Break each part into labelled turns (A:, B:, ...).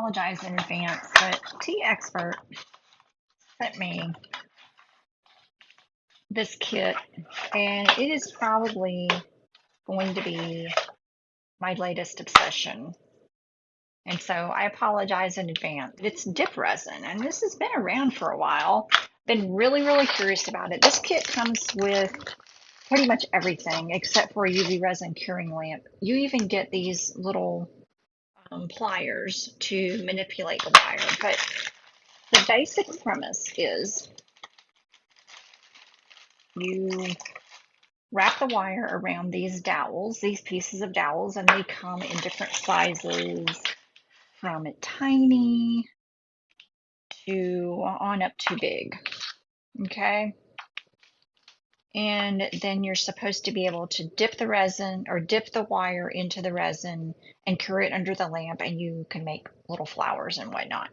A: apologize in advance, but Tea Expert sent me this kit, and it is probably going to be my latest obsession. And so I apologize in advance. It's dip resin, and this has been around for a while. Been really, really curious about it. This kit comes with pretty much everything except for a UV resin curing lamp. You even get these little pliers to manipulate the wire. But the basic premise is you wrap the wire around these dowels, these pieces of dowels, and they come in different sizes from tiny to on up to big. Okay. And then you're supposed to be able to dip the resin or dip the wire into the resin and cure it under the lamp, and you can make little flowers and whatnot.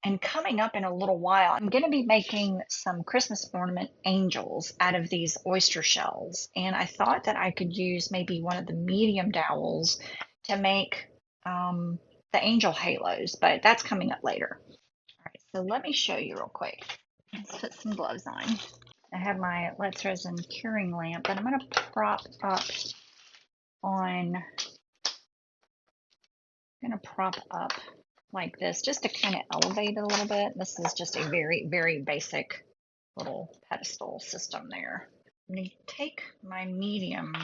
A: And coming up in a little while, I'm going to be making some Christmas ornament angels out of these oyster shells. And I thought that I could use maybe one of the medium dowels to make the angel halos, but that's coming up later. All right, so let me show you real quick. Let's put some gloves on. I have my Let's Resin curing lamp that I'm going to prop up on. I'm going to prop up like this just to kind of elevate it a little bit. This is just a very, very basic little pedestal system there. I'm going to take my medium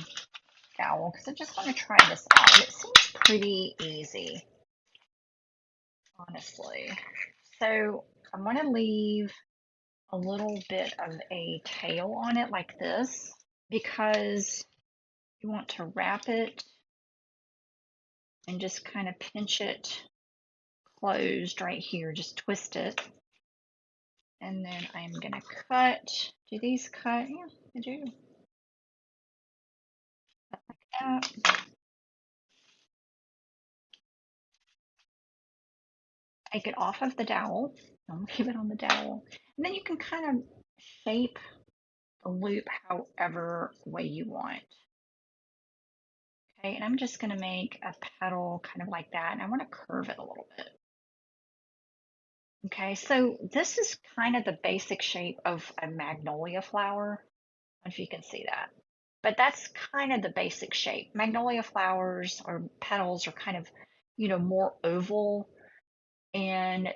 A: dowel because I just want to try this out. It seems pretty easy, honestly. So I'm going to leave a little bit of a tail on it like this because you want to wrap it and just kind of pinch it closed right here, just twist it. And then I'm going to cut. Do these cut? Yeah, they do. Like that. Take it off of the dowel. I'll leave it on the dowel. And then you can kind of shape the loop however way you want. Okay, and I'm just going to make a petal kind of like that, and I want to curve it a little bit. Okay, so this is kind of the basic shape of a magnolia flower. I don't know if you can see that, but that's kind of the basic shape. Magnolia flowers or petals are kind of, more oval, and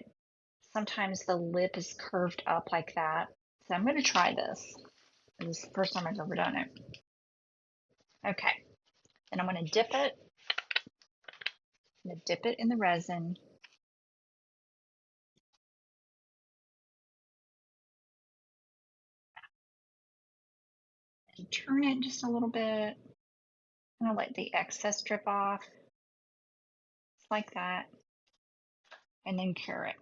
A: sometimes the lip is curved up like that. So I'm going to try this. This is the first time I've ever done it. Okay, then I'm going to dip it. I'm going to dip it in the resin. And turn it just a little bit. I'm going to let the excess drip off. Just like that. And then cure it.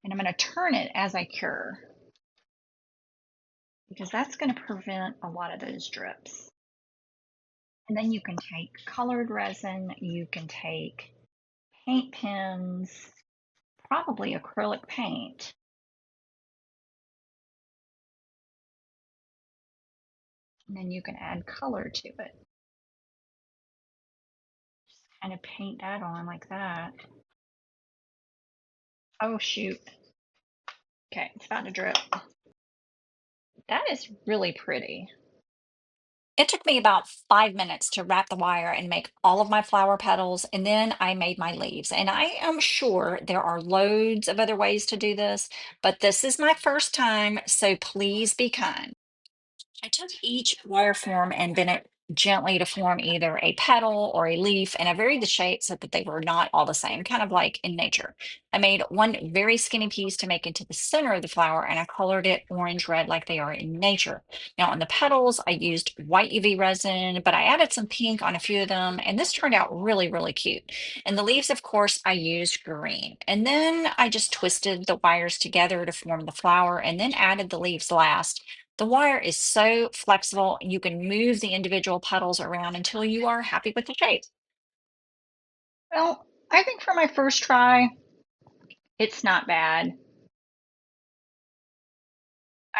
A: And I'm going to turn it as I cure, because that's going to prevent a lot of those drips. And then you can take colored resin, you can take paint pens, probably acrylic paint. And then you can add color to it. Just kind of paint that on like that. Oh, shoot. Okay, it's about to drip. That is really pretty. It took me about 5 minutes to wrap the wire and make all of my flower petals, and then I made my leaves. And I am sure there are loads of other ways to do this, but this is my first time, so please be kind. I took each wire form and bent it gently to form either a petal or a leaf, and I varied the shapes so that they were not all the same, kind of like in nature. I made one very skinny piece to make into the center of the flower, and I colored it orange red like they are in nature. Now on the petals, I used white UV resin, but I added some pink on a few of them, and this turned out really, really cute. And the leaves, of course, I used green. And then I just twisted the wires together to form the flower and then added the leaves last. The wire is so flexible, you can move the individual petals around until you are happy with the shape. Well, I think for my first try, it's not bad.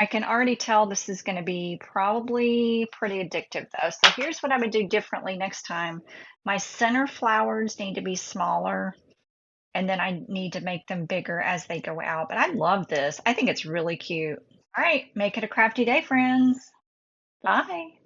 A: I can already tell this is going to be probably pretty addictive though. So here's what I would do differently next time. My center flowers need to be smaller, and then I need to make them bigger as they go out. But I love this. I think it's really cute. All right, make it a crafty day, friends. Bye.